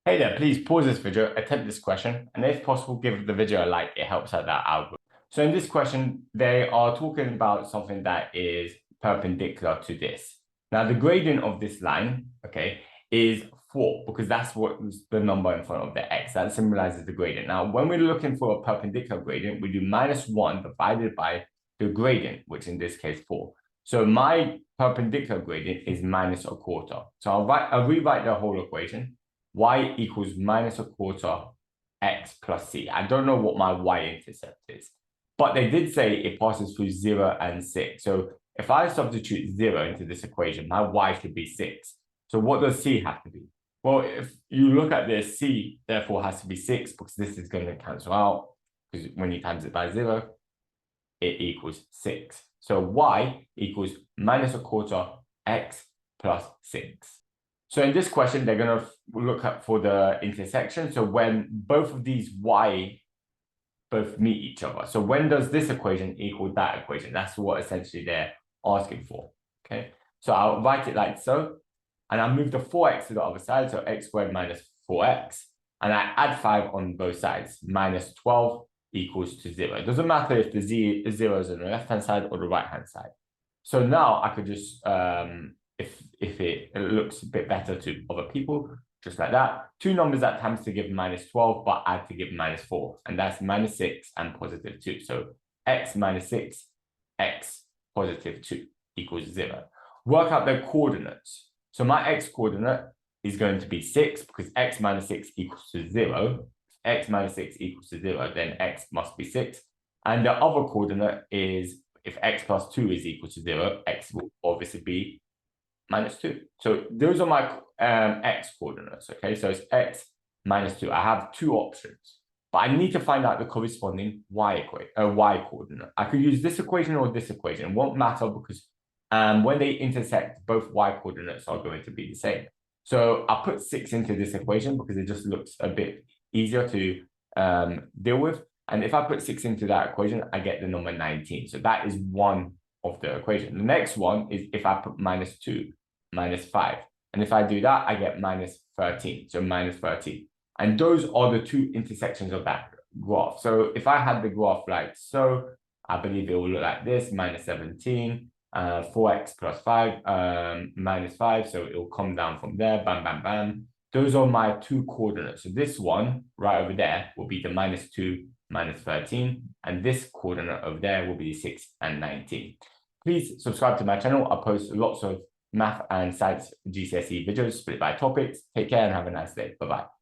Hey there, please pause this video, attempt this question, and if possible, give the video a like. It helps out that algorithm. So in this question, they are talking about something that is perpendicular to this. Now, the gradient of this line, okay, is 4, because that's what the number in front of the x. That symbolizes the gradient. Now, when we're looking for a perpendicular gradient, we do -1 divided by the gradient, which in this case 4. So my perpendicular gradient is -1/4. So I'll rewrite the whole equation. Y equals -1/4 x plus c. I don't know what my y-intercept is, but they did say it passes through 0 and 6. So if I substitute 0 into this equation, my y should be 6. So what does c have to be? Well, if you look at this, c therefore has to be 6 because this is going to cancel out, because when you times it by 0, it equals 6. So y equals -1/4 x plus 6. So in this question, they're going to look up for the intersection. So when both of these y both meet each other. So when does this equation equal that equation? That's what essentially they're asking for. Okay. So I'll write it like so. And I'll move the 4x to the other side. So x squared minus 4x. And I add 5 on both sides. -12 equals to 0. It doesn't matter if the 0 is on the left-hand side or the right-hand side. So now I could just... if it looks a bit better to other people, just like that. Two numbers that times to give -12, but add to give -4. And that's -6 and +2. So x minus 6, x +2 equals 0. Work out the coordinates. So my x coordinate is going to be 6 because x minus 6 equals to 0. If x minus 6 equals to 0, then x must be 6. And the other coordinate is if x plus 2 is equal to 0, x will obviously be -2. So those are my x coordinates, okay? So it's x minus 2. I have two options, but I need to find out the corresponding y coordinate. I could use this equation or this equation. It won't matter because when they intersect, both y coordinates are going to be the same. So I'll put 6 into this equation because it just looks a bit easier to deal with. And if I put 6 into that equation, I get the number 19. So that is one of the equation. The next one is if I put -2, -5. And if I do that, I get -13. So -13. And those are the two intersections of that graph. So if I had the graph like so, I believe it will look like this: -17, 4x plus 5, -5. So it will come down from there, bam, bam, bam. Those are my two coordinates. So this one right over there will be the -2, -13. And this coordinate over there will be 6 and 19. Please subscribe to my channel. I post lots of math and science GCSE videos split by topics. Take care and have a nice day. Bye-bye.